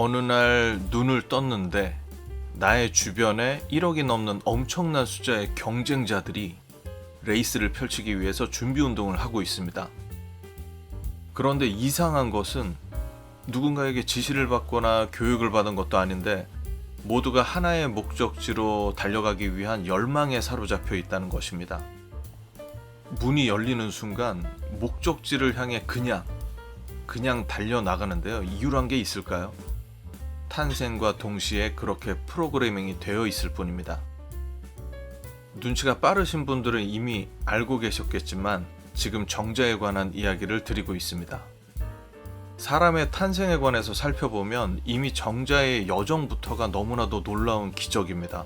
어느 날 눈을 떴는데 나의 주변에 1억이 넘는 엄청난 숫자의 경쟁자들이 레이스를 펼치기 위해서 준비 운동을 하고 있습니다. 그런데 이상한 것은 누군가에게 지시를 받거나 교육을 받은 것도 아닌데 모두가 하나의 목적지로 달려가기 위한 열망에 사로잡혀 있다는 것입니다. 문이 열리는 순간 목적지를 향해 그냥 달려나가는데요. 이유란 게 있을까요? 탄생과 동시에 그렇게 프로그래밍이 되어 있을 뿐입니다. 눈치가 빠르신 분들은 이미 알고 계셨겠지만 지금 정자에 관한 이야기를 드리고 있습니다. 사람의 탄생에 관해서 살펴보면 이미 정자의 여정부터가 너무나도 놀라운 기적입니다.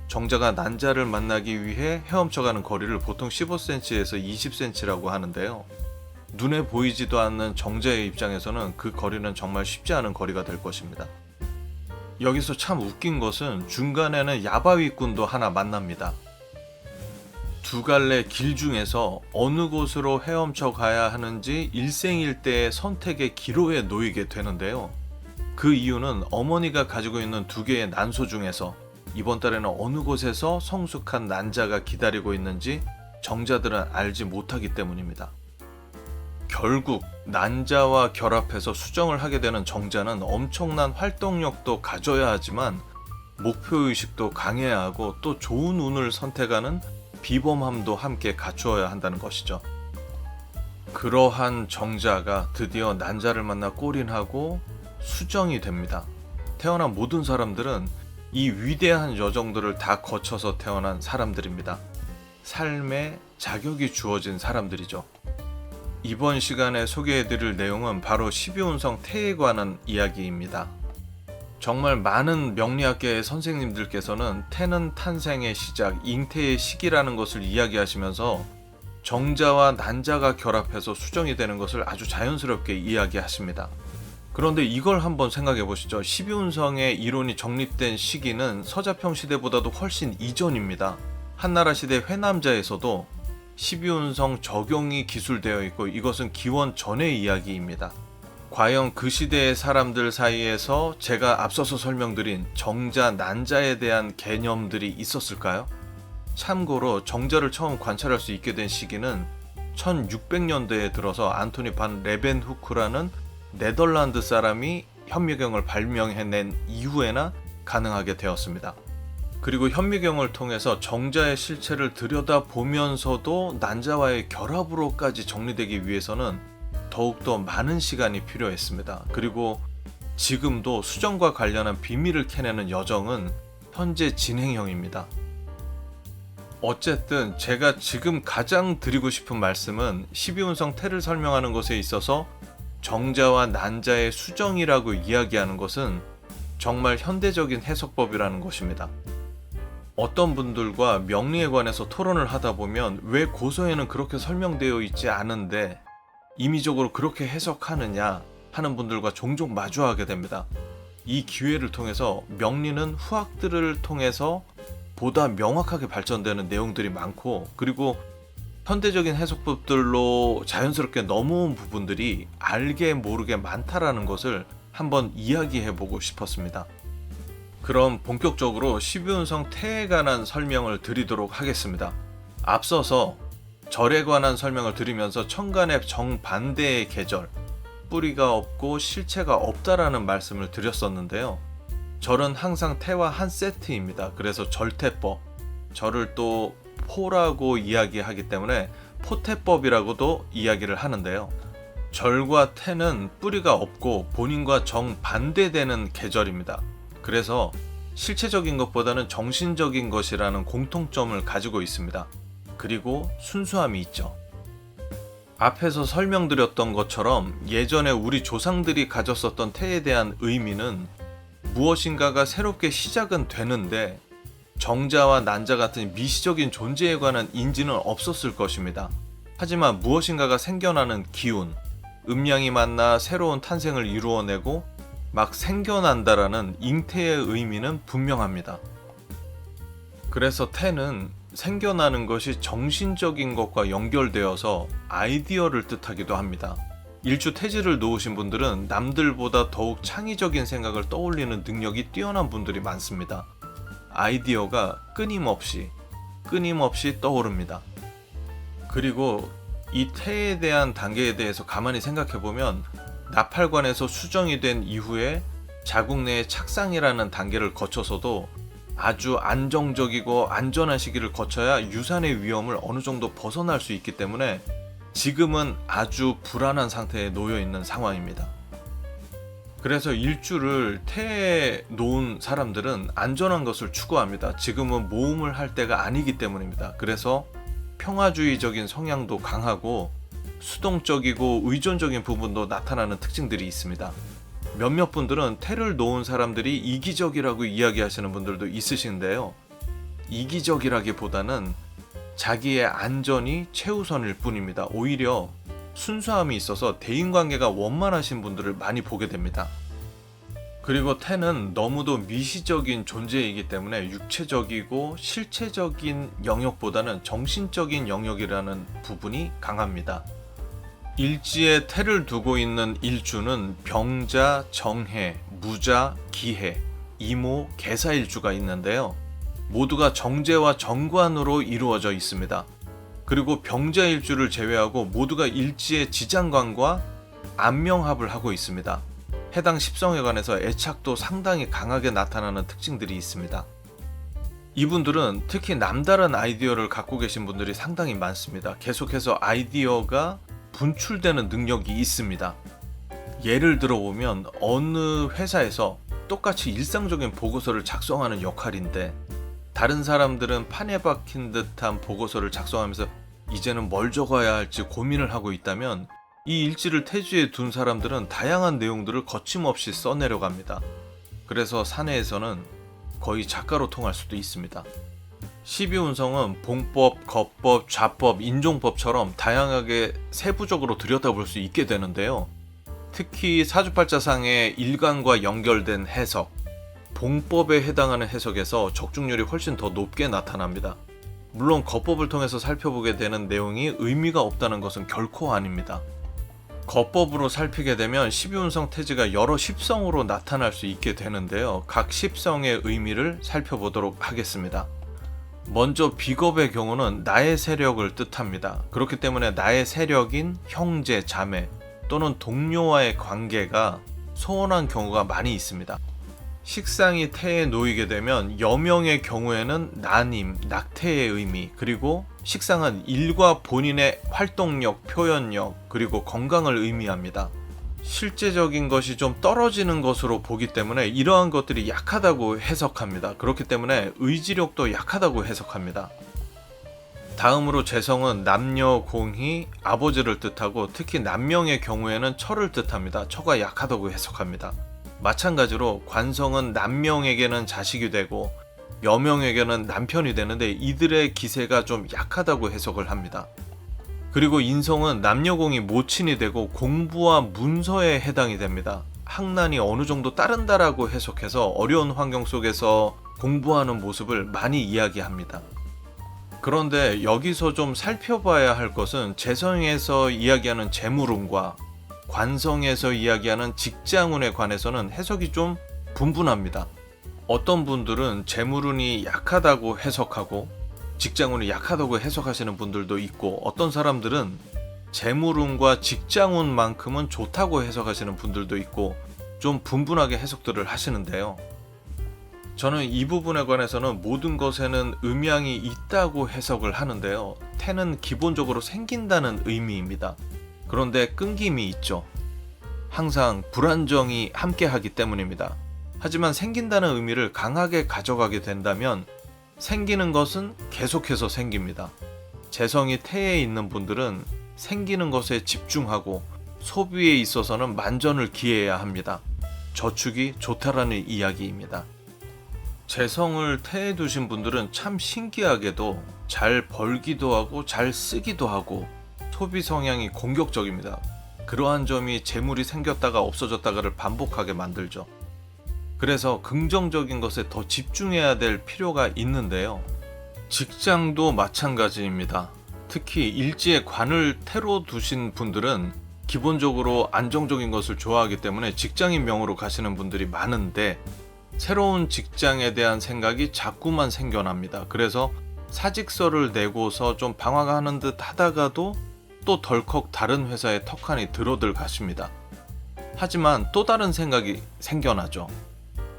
정자가 난자를 만나기 위해 헤엄쳐가는 거리를 보통 15cm에서 20cm라고 하는데요. 눈에 보이지도 않는 정자의 입장에서는 그 거리는 정말 쉽지 않은 거리가 될 것입니다. 여기서 참 웃긴 것은 중간에는 야바위꾼도 하나 만납니다. 두 갈래 길 중에서 어느 곳으로 헤엄쳐 가야 하는지 일생일대의 선택의 기로에 놓이게 되는데요. 그 이유는 어머니가 가지고 있는 두 개의 난소 중에서 이번 달에는 어느 곳에서 성숙한 난자가 기다리고 있는지 정자들은 알지 못하기 때문입니다. 결국 난자와 결합해서 수정을 하게 되는 정자는 엄청난 활동력도 가져야 하지만 목표의식도 강해야 하고 또 좋은 운을 선택하는 비범함도 함께 갖추어야 한다는 것이죠. 그러한 정자가 드디어 난자를 만나 골인하고 수정이 됩니다. 태어난 모든 사람들은 이 위대한 여정들을 다 거쳐서 태어난 사람들입니다. 삶의 자격이 주어진 사람들이죠. 이번 시간에 소개해드릴 내용은 바로 12운성 태에 관한 이야기입니다. 정말 많은 명리학계의 선생님들께서는 태는 탄생의 시작, 잉태의 시기라는 것을 이야기하시면서 정자와 난자가 결합해서 수정이 되는 것을 아주 자연스럽게 이야기하십니다. 그런데 이걸 한번 생각해 보시죠. 12운성의 이론이 정립된 시기는 서자평 시대보다도 훨씬 이전입니다. 한나라 시대 회남자에서도 12운성 적용이 기술되어 있고 이것은 기원 전의 이야기입니다. 과연 그 시대의 사람들 사이에서 제가 앞서서 설명드린 정자, 난자에 대한 개념들이 있었을까요? 참고로 정자를 처음 관찰할 수 있게 된 시기는 1600년대에 들어서 안토니 반 레벤후크라는 네덜란드 사람이 현미경을 발명해낸 이후에나 가능하게 되었습니다. 그리고 현미경을 통해서 정자의 실체를 들여다보면서도 난자와의 결합으로까지 정리되기 위해서는 더욱더 많은 시간이 필요했습니다. 그리고 지금도 수정과 관련한 비밀을 캐내는 여정은 현재 진행형입니다. 어쨌든 제가 지금 가장 드리고 싶은 말씀은 12운성 태를 설명하는 것에 있어서 정자와 난자의 수정이라고 이야기하는 것은 정말 현대적인 해석법이라는 것입니다. 어떤 분들과 명리에 관해서 토론을 하다 보면 왜 고서에는 그렇게 설명되어 있지 않은데 임의적으로 그렇게 해석하느냐 하는 분들과 종종 마주하게 됩니다. 이 기회를 통해서 명리는 후학들을 통해서 보다 명확하게 발전되는 내용들이 많고 그리고 현대적인 해석법들로 자연스럽게 넘어온 부분들이 알게 모르게 많다라는 것을 한번 이야기해보고 싶었습니다. 그럼 본격적으로 12운성 태에 관한 설명을 드리도록 하겠습니다. 앞서서 절에 관한 설명을 드리면서 천간의 정반대의 계절, 뿌리가 없고 실체가 없다라는 말씀을 드렸었는데요. 절은 항상 태와 한 세트입니다. 그래서 절태법, 절을 또 포라고 이야기하기 때문에 포태법이라고도 이야기를 하는데요. 절과 태는 뿌리가 없고 본인과 정반대되는 계절입니다. 그래서 실체적인 것보다는 정신적인 것이라는 공통점을 가지고 있습니다. 그리고 순수함이 있죠. 앞에서 설명드렸던 것처럼 예전에 우리 조상들이 가졌었던 태에 대한 의미는 무엇인가가 새롭게 시작은 되는데 정자와 난자 같은 미시적인 존재에 관한 인지는 없었을 것입니다. 하지만 무엇인가가 생겨나는 기운, 음양이 만나 새로운 탄생을 이루어내고 막 생겨난다라는 잉태의 의미는 분명합니다. 그래서 태는 생겨나는 것이 정신적인 것과 연결되어서 아이디어를 뜻하기도 합니다. 일주 태지를 놓으신 분들은 남들보다 더욱 창의적인 생각을 떠올리는 능력이 뛰어난 분들이 많습니다. 아이디어가 끊임없이 떠오릅니다. 그리고 이 태에 대한 단계에 대해서 가만히 생각해보면 나팔관에서 수정이 된 이후에 자국 내의 착상이라는 단계를 거쳐서도 아주 안정적이고 안전한 시기를 거쳐야 유산의 위험을 어느 정도 벗어날 수 있기 때문에 지금은 아주 불안한 상태에 놓여 있는 상황입니다. 그래서 일주를 태에 놓은 사람들은 안전한 것을 추구합니다. 지금은 모험을 할 때가 아니기 때문입니다. 그래서 평화주의적인 성향도 강하고 수동적이고 의존적인 부분도 나타나는 특징들이 있습니다. 몇몇 분들은 태를 놓은 사람들이 이기적이라고 이야기하시는 분들도 있으신데요. 이기적이라기보다는 자기의 안전이 최우선일 뿐입니다. 오히려 순수함이 있어서 대인관계가 원만하신 분들을 많이 보게 됩니다. 그리고 태는 너무도 미시적인 존재이기 때문에 육체적이고 실체적인 영역보다는 정신적인 영역이라는 부분이 강합니다. 일지에 태를 두고 있는 일주는 병자, 정해, 무자, 기해, 이모, 계사일주가 있는데요. 모두가 정제와 정관으로 이루어져 있습니다. 그리고 병자일주를 제외하고 모두가 일지의 지장관과 안명합을 하고 있습니다. 해당 십성에 관해서 애착도 상당히 강하게 나타나는 특징들이 있습니다. 이분들은 특히 남다른 아이디어를 갖고 계신 분들이 상당히 많습니다. 계속해서 아이디어가 분출되는 능력이 있습니다. 예를 들어보면 어느 회사에서 똑같이 일상적인 보고서를 작성하는 역할인데 다른 사람들은 판에 박힌 듯한 보고서를 작성하면서 이제는 뭘 적어야 할지 고민을 하고 있다면 이 일지를 태지에 둔 사람들은 다양한 내용들을 거침없이 써내려갑니다. 그래서 사내에서는 거의 작가로 통할 수도 있습니다. 12운성은 봉법, 거법, 좌법, 인종법처럼 다양하게 세부적으로 들여다볼 수 있게 되는데요. 특히 사주팔자상의 일간과 연결된 해석, 봉법에 해당하는 해석에서 적중률이 훨씬 더 높게 나타납니다. 물론 거법을 통해서 살펴보게 되는 내용이 의미가 없다는 것은 결코 아닙니다. 거법으로 살피게 되면 12운성 태지가 여러 십성으로 나타날 수 있게 되는데요. 각 십성의 의미를 살펴보도록 하겠습니다. 먼저 비겁의 경우는 나의 세력을 뜻합니다. 그렇기 때문에 나의 세력인 형제, 자매 또는 동료와의 관계가 소원한 경우가 많이 있습니다. 식상이 태에 놓이게 되면 여명의 경우에는 나님, 낙태의 의미, 그리고 식상은 일과 본인의 활동력, 표현력, 그리고 건강을 의미합니다. 실제적인 것이 좀 떨어지는 것으로 보기 때문에 이러한 것들이 약하다고 해석합니다. 그렇기 때문에 의지력도 약하다고 해석합니다. 다음으로 재성은 남녀, 공희, 아버지를 뜻하고 특히 남명의 경우에는 처를 뜻합니다. 처가 약하다고 해석합니다. 마찬가지로 관성은 남명에게는 자식이 되고 여명에게는 남편이 되는데 이들의 기세가 좀 약하다고 해석을 합니다. 그리고 인성은 남녀공이 모친이 되고 공부와 문서에 해당이 됩니다. 학난이 어느 정도 따른다라고 해석해서 어려운 환경 속에서 공부하는 모습을 많이 이야기합니다. 그런데 여기서 좀 살펴봐야 할 것은 재성에서 이야기하는 재물운과 관성에서 이야기하는 직장운에 관해서는 해석이 좀 분분합니다. 어떤 분들은 재물운이 약하다고 해석하고 직장운이 약하다고 해석하시는 분들도 있고 어떤 사람들은 재물운과 직장운만큼은 좋다고 해석하시는 분들도 있고 좀 분분하게 해석들을 하시는데요. 저는 이 부분에 관해서는 모든 것에는 음양이 있다고 해석을 하는데요. 태는 기본적으로 생긴다는 의미입니다. 그런데 끊김이 있죠. 항상 불안정이 함께하기 때문입니다. 하지만 생긴다는 의미를 강하게 가져가게 된다면 생기는 것은 계속해서 생깁니다. 재성이 태에 있는 분들은 생기는 것에 집중하고 소비에 있어서는 만전을 기해야 합니다. 저축이 좋다라는 이야기입니다. 재성을 태에 두신 분들은 참 신기하게도 잘 벌기도 하고 잘 쓰기도 하고 소비 성향이 공격적입니다. 그러한 점이 재물이 생겼다가 없어졌다가를 반복하게 만들죠. 그래서 긍정적인 것에 더 집중해야 될 필요가 있는데요. 직장도 마찬가지입니다. 특히 일지에 관을 태로 두신 분들은 기본적으로 안정적인 것을 좋아하기 때문에 직장인명으로 가시는 분들이 많은데 새로운 직장에 대한 생각이 자꾸만 생겨납니다. 그래서 사직서를 내고서 좀 방황하는 듯 하다가도 또 덜컥 다른 회사에 턱하니 들어들 가십니다. 하지만 또 다른 생각이 생겨나죠.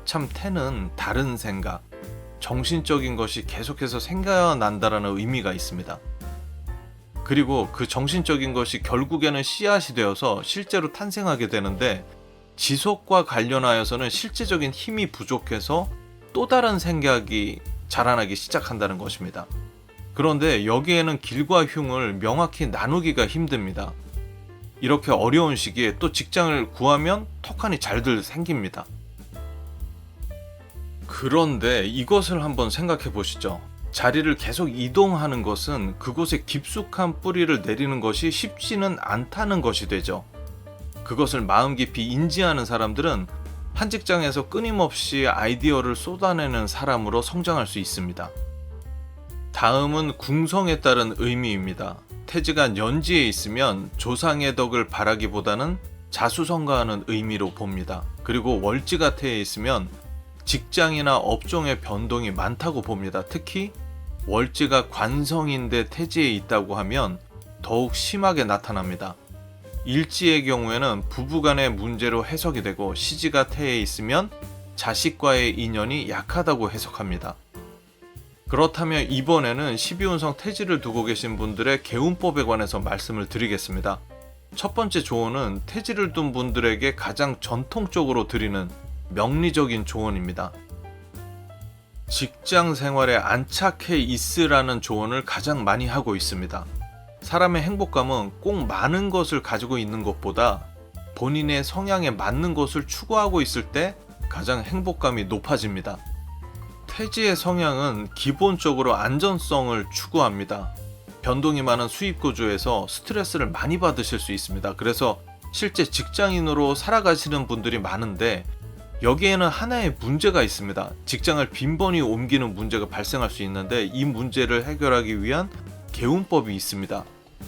참 태는 다른 생각, 정신적인 것이 계속해서 생겨난다라는 의미가 있습니다. 그리고 그 정신적인 것이 결국에는 씨앗이 되어서 실제로 탄생하게 되는데 지속과 관련하여서는 실제적인 힘이 부족해서 또 다른 생각이 자라나기 시작한다는 것입니다. 그런데 여기에는 길과 흉을 명확히 나누기가 힘듭니다. 이렇게 어려운 시기에 또 직장을 구하면 턱하니 잘들 생깁니다. 그런데 이것을 한번 생각해 보시죠. 자리를 계속 이동하는 것은 그곳에 깊숙한 뿌리를 내리는 것이 쉽지는 않다는 것이 되죠. 그것을 마음 깊이 인지하는 사람들은 한 직장에서 끊임없이 아이디어를 쏟아내는 사람으로 성장할 수 있습니다. 다음은 궁성에 따른 의미입니다. 태지가 연지에 있으면 조상의 덕을 바라기보다는 자수성가하는 의미로 봅니다. 그리고 월지가 태에 있으면 직장이나 업종의 변동이 많다고 봅니다. 특히 월지가 관성인데 태지에 있다고 하면 더욱 심하게 나타납니다. 일지의 경우에는 부부간의 문제로 해석이 되고 시지가 태에 있으면 자식과의 인연이 약하다고 해석합니다. 그렇다면 이번에는 12운성 태지를 두고 계신 분들의 개운법에 관해서 말씀을 드리겠습니다. 첫 번째 조언은 태지를 둔 분들에게 가장 전통적으로 드리는 명리적인 조언입니다. 직장 생활에 안착해 있으라는 조언을 가장 많이 하고 있습니다. 사람의 행복감은 꼭 많은 것을 가지고 있는 것보다 본인의 성향에 맞는 것을 추구하고 있을 때 가장 행복감이 높아집니다. 태지의 성향은 기본적으로 안전성을 추구합니다. 변동이 많은 수입 구조에서 스트레스를 많이 받으실 수 있습니다. 그래서 실제 직장인으로 살아가시는 분들이 많은데 여기에는 하나의 문제가 있습니다. 직장을 빈번히 옮기는 문제가 발생할 수 있는데 이 문제를 해결하기 위한 개운법이 있습니다.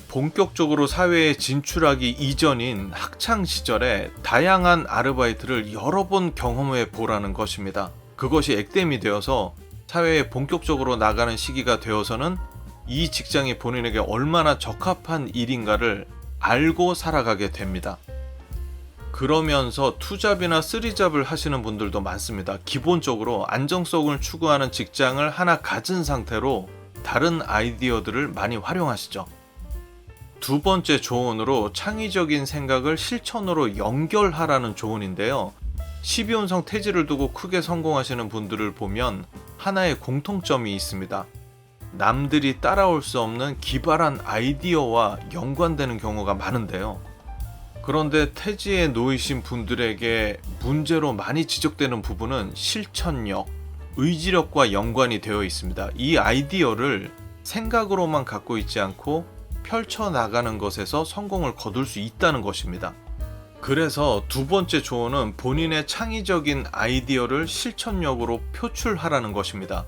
본격적으로 사회에 진출하기 이전인 학창 시절에 다양한 아르바이트를 여러 번 경험해 보라는 것입니다. 그것이 액땜이 되어서 사회에 본격적으로 나가는 시기가 되어서는 이 직장이 본인에게 얼마나 적합한 일인가를 알고 살아가게 됩니다. 그러면서 투잡이나 쓰리잡을 하시는 분들도 많습니다. 기본적으로 안정성을 추구하는 직장을 하나 가진 상태로 다른 아이디어들을 많이 활용하시죠. 두 번째 조언으로 창의적인 생각을 실천으로 연결하라는 조언인데요. 12운성 태지를 두고 크게 성공하시는 분들을 보면 하나의 공통점이 있습니다. 남들이 따라올 수 없는 기발한 아이디어와 연관되는 경우가 많은데요. 그런데 태지에 놓이신 분들에게 문제로 많이 지적되는 부분은 실천력, 의지력과 연관이 되어 있습니다. 이 아이디어를 생각으로만 갖고 있지 않고 펼쳐나가는 것에서 성공을 거둘 수 있다는 것입니다. 그래서 두 번째 조언은 본인의 창의적인 아이디어를 실천력으로 표출하라는 것입니다.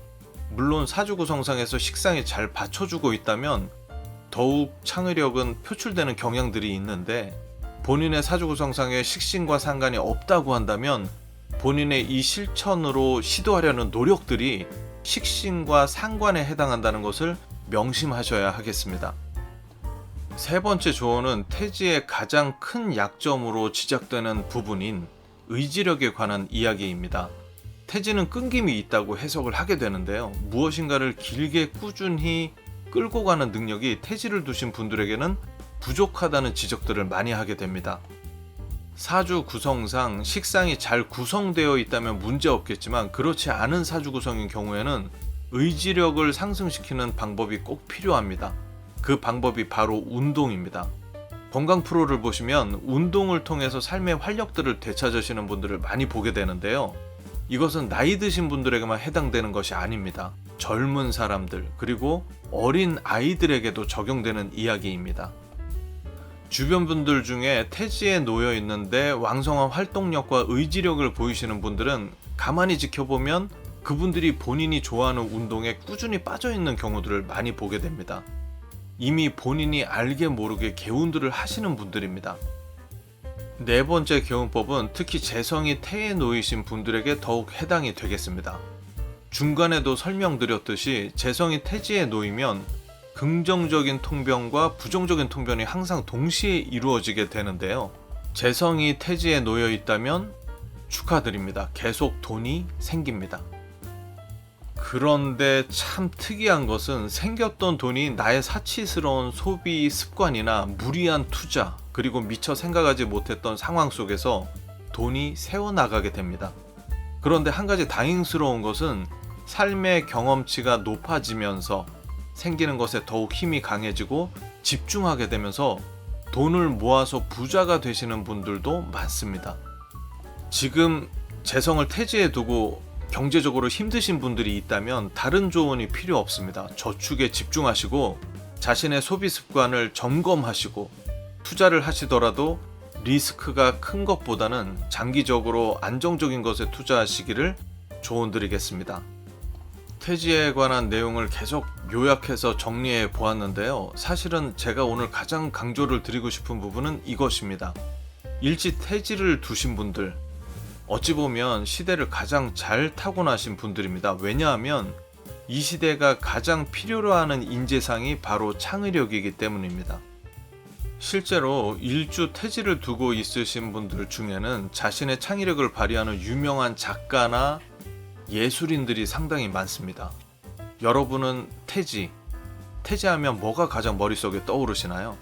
물론 사주구성상에서 식상이 잘 받쳐주고 있다면 더욱 창의력은 표출되는 경향들이 있는데 본인의 사주구성상에 식신과 상관이 없다고 한다면 본인의 이 실천으로 시도하려는 노력들이 식신과 상관에 해당한다는 것을 명심하셔야 하겠습니다. 세 번째 조언은 태지의 가장 큰 약점으로 지적되는 부분인 의지력에 관한 이야기입니다. 태지는 끈김이 있다고 해석을 하게 되는데요. 무엇인가를 길게 꾸준히 끌고 가는 능력이 태지를 두신 분들에게는 부족하다는 지적들을 많이 하게 됩니다. 사주 구성상 식상이 잘 구성되어 있다면 문제 없겠지만 그렇지 않은 사주 구성인 경우에는 의지력을 상승시키는 방법이 꼭 필요합니다. 그 방법이 바로 운동입니다. 건강 프로를 보시면 운동을 통해서 삶의 활력들을 되찾으시는 분들을 많이 보게 되는데요. 이것은 나이 드신 분들에게만 해당되는 것이 아닙니다. 젊은 사람들 그리고 어린 아이들에게도 적용되는 이야기입니다. 주변 분들 중에 태지에 놓여 있는데 왕성한 활동력과 의지력을 보이시는 분들은 가만히 지켜보면 그분들이 본인이 좋아하는 운동에 꾸준히 빠져있는 경우들을 많이 보게 됩니다. 이미 본인이 알게 모르게 개운들을 하시는 분들입니다. 네 번째 교훈법은 특히 재성이 태에 놓이신 분들에게 더욱 해당이 되겠습니다. 중간에도 설명드렸듯이 재성이 태지에 놓이면 긍정적인 통변과 부정적인 통변이 항상 동시에 이루어지게 되는데요. 재성이 태지에 놓여 있다면 축하드립니다. 계속 돈이 생깁니다. 그런데 참 특이한 것은 생겼던 돈이 나의 사치스러운 소비 습관이나 무리한 투자, 그리고 미처 생각하지 못했던 상황 속에서 돈이 새어나가게 됩니다. 그런데 한 가지 다행스러운 것은 삶의 경험치가 높아지면서 생기는 것에 더욱 힘이 강해지고 집중하게 되면서 돈을 모아서 부자가 되시는 분들도 많습니다. 지금 재성을 태지에 두고 경제적으로 힘드신 분들이 있다면 다른 조언이 필요 없습니다. 저축에 집중하시고 자신의 소비 습관을 점검하시고 투자를 하시더라도 리스크가 큰 것보다는 장기적으로 안정적인 것에 투자하시기를 조언드리겠습니다. 태지에 관한 내용을 계속 요약해서 정리해 보았는데요. 사실은 제가 오늘 가장 강조를 드리고 싶은 부분은 이것입니다. 일찍 태지를 두신 분들, 어찌 보면 시대를 가장 잘 타고나신 분들입니다. 왜냐하면 이 시대가 가장 필요로 하는 인재상이 바로 창의력이기 때문입니다. 실제로 일주 태지를 두고 있으신 분들 중에는 자신의 창의력을 발휘하는 유명한 작가나 예술인들이 상당히 많습니다. 여러분은 태지하면 뭐가 가장 머릿속에 떠오르시나요?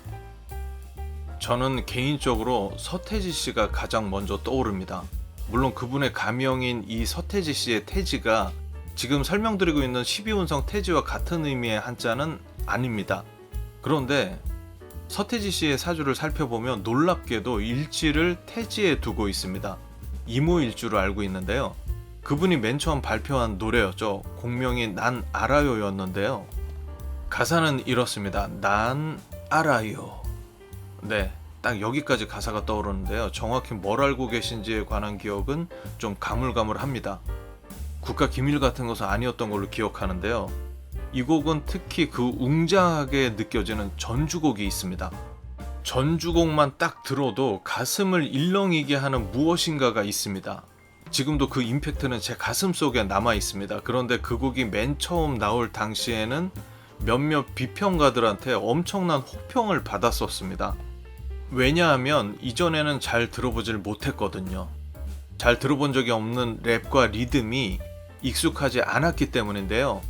저는 개인적으로 서태지 씨가 가장 먼저 떠오릅니다. 물론 그분의 가명인 이 서태지 씨의 태지가 지금 설명드리고 있는 12운성 태지와 같은 의미의 한자는 아닙니다. 그런데 서태지 씨의 사주를 살펴보면 놀랍게도 일지를 태지에 두고 있습니다. 이모일주로 알고 있는데요. 그분이 맨 처음 발표한 노래였죠. 곡명이 난 알아요 였는데요. 가사는 이렇습니다. 난 알아요. 네, 딱 여기까지 가사가 떠오르는데요. 정확히 뭘 알고 계신지에 관한 기억은 좀 가물가물합니다. 국가 기밀 같은 것은 아니었던 걸로 기억하는데요. 이 곡은 특히 그 웅장하게 느껴지는 전주곡이 있습니다. 전주곡만 딱 들어도 가슴을 일렁이게 하는 무엇인가가 있습니다. 지금도 그 임팩트는 제 가슴 속에 남아 있습니다. 그런데 그 곡이 맨 처음 나올 당시에는 몇몇 비평가들한테 엄청난 호평을 받았었습니다. 왜냐하면 이전에는 잘 들어보질 못했거든요. 잘 들어본 적이 없는 랩과 리듬이 익숙하지 않았기 때문인데요.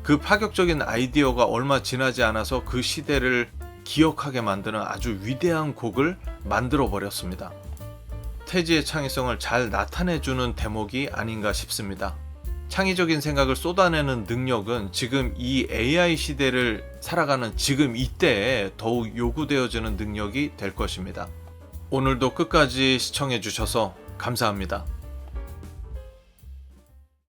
그 파격적인 아이디어가 얼마 지나지 않아서 그 시대를 기억하게 만드는 아주 위대한 곡을 만들어 버렸습니다. 태지의 창의성을 잘 나타내주는 대목이 아닌가 싶습니다. 창의적인 생각을 쏟아내는 능력은 지금 이 AI 시대를 살아가는 지금 이때에 더욱 요구되어지는 능력이 될 것입니다. 오늘도 끝까지 시청해 주셔서 감사합니다.